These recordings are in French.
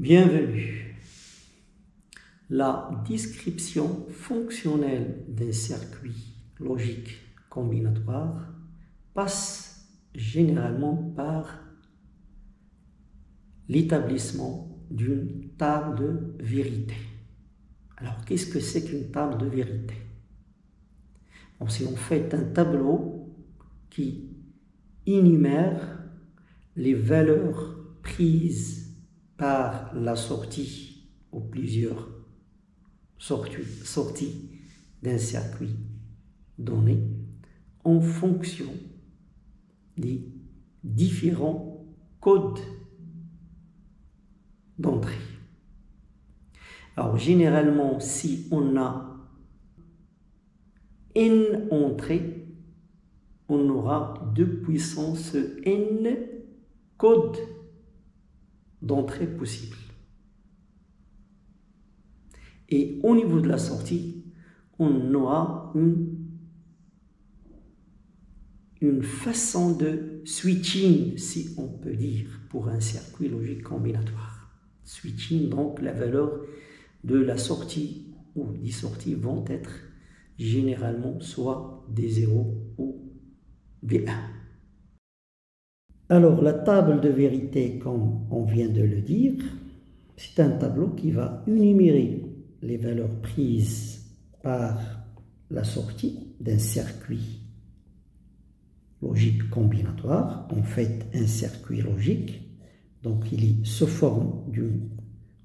Bienvenue. La description fonctionnelle d'un circuit logique combinatoire passe généralement par l'établissement d'une table de vérité. Alors, qu'est-ce que c'est qu'une table de vérité? Bon, si on fait un tableau qui énumère les valeurs prises par la sortie ou plusieurs sorties d'un circuit donné en fonction des différents codes d'entrée. Alors généralement, si on a n entrées, on aura 2 puissance n codes d'entrée possibles. Et au niveau de la sortie, on aura une façon de switching, si on peut dire, pour un circuit logique combinatoire. Switching, donc la valeur de la sortie ou des sorties vont être généralement soit D0 ou D1. Alors, la table de vérité, comme on vient de le dire, c'est un tableau qui va énumérer les valeurs prises par la sortie d'un circuit logique combinatoire. En fait, un circuit logique, donc il est sous forme d'une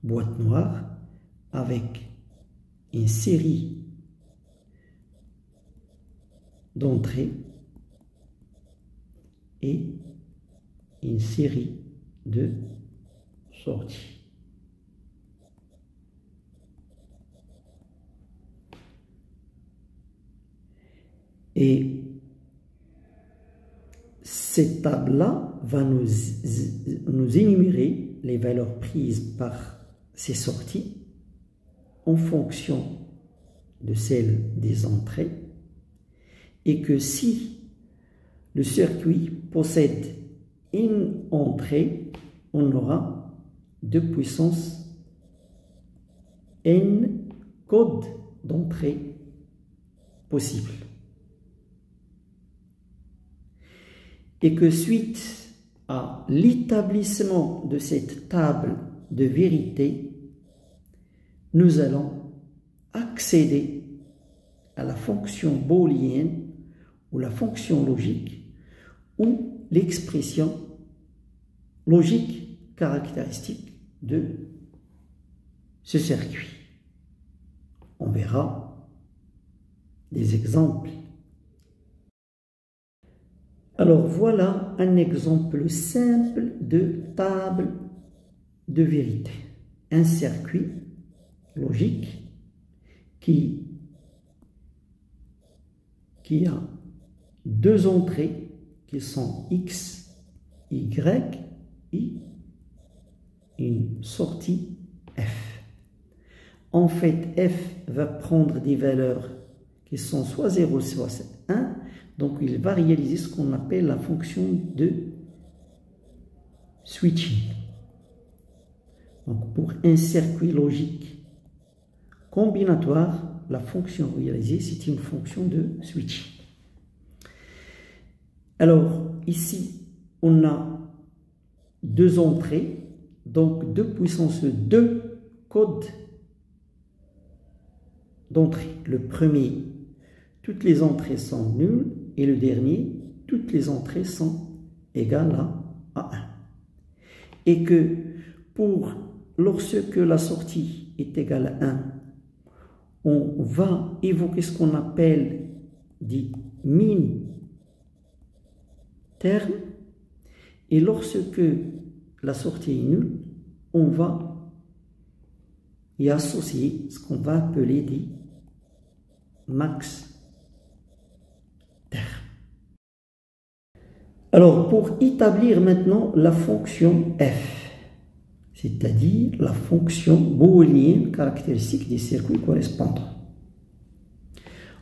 boîte noire avec une série d'entrées et une série de sorties. Et cette table-là va nous énumérer les valeurs prises par ces sorties en fonction de celles des entrées, et que si le circuit possède une entrée, on aura 2 puissance n codes d'entrée possibles. Et que suite à l'établissement de cette table de vérité, nous allons accéder à la fonction booléenne ou la fonction logique ou l'expression logique caractéristique de ce circuit. On verra des exemples. Alors voilà un exemple simple de table de vérité. Un circuit logique qui a 2 entrées qui sont X, Y et une sortie F. En fait, F va prendre des valeurs qui sont soit 0, soit 1. Donc, il va réaliser ce qu'on appelle la fonction de switching. Donc, pour un circuit logique combinatoire, la fonction réalisée, c'est une fonction de switching. Alors, ici, on a 2 entrées, donc 2 puissance 2 codes d'entrée. Le premier, toutes les entrées sont nulles, et le dernier, toutes les entrées sont égales à 1. Et que lorsque la sortie est égale à 1, on va évoquer ce qu'on appelle des min-termes, et lorsque la sortie est nulle, on va y associer ce qu'on va appeler des max-termes. Alors, pour établir maintenant la fonction f, c'est-à-dire la fonction booléenne caractéristique des circuits correspondants,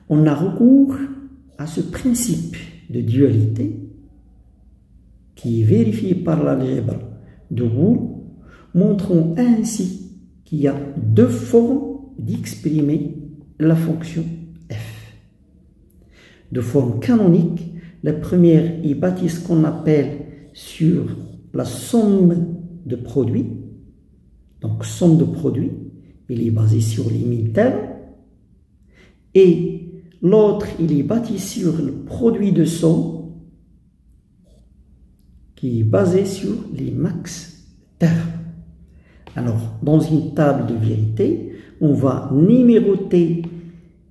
on a recours à ce principe de dualité qui est vérifié par l'algèbre de Boole Montrons ainsi qu'il y a deux formes d'exprimer la fonction f. De forme canonique, la première est bâtie ce qu'on appelle sur la somme de produits. Donc, somme de produits, il est basé sur les mi-termes. Et l'autre, il est bâti sur le produit de somme, qui est basé sur les max termes. Alors, dans une table de vérité, on va numéroter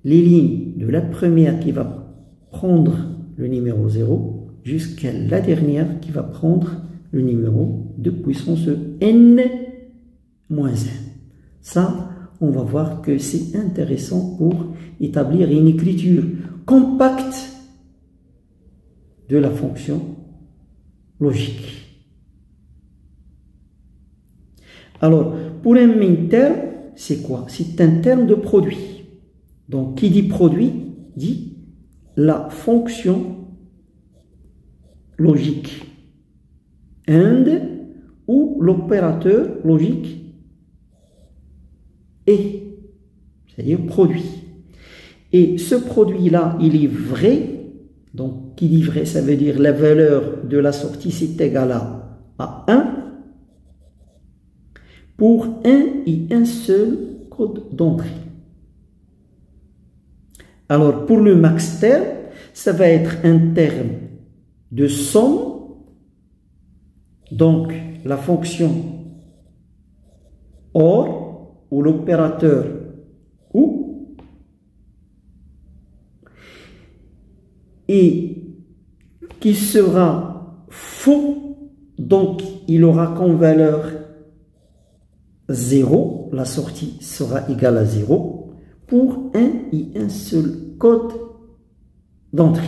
les lignes de la première qui va prendre le numéro 0 jusqu'à la dernière qui va prendre le numéro de puissance n-1. Ça, on va voir que c'est intéressant pour établir une écriture compacte de la fonction logique. Alors, pour un main terme, c'est quoi? C'est un terme de produit. Donc, qui dit produit dit la fonction logique AND ou l'opérateur logique et, c'est-à-dire produit. Et ce produit-là, il est vrai. Donc, qui dit vrai, ça veut dire la valeur de la sortie, c'est égal à 1 pour un et un seul code d'entrée. Alors, pour le max terme, ça va être un terme de somme. Donc, la fonction OR ou l'opérateur OU et qui sera faux. Donc, il aura comme valeur 0, la sortie sera égale à 0 pour un et un seul code d'entrée.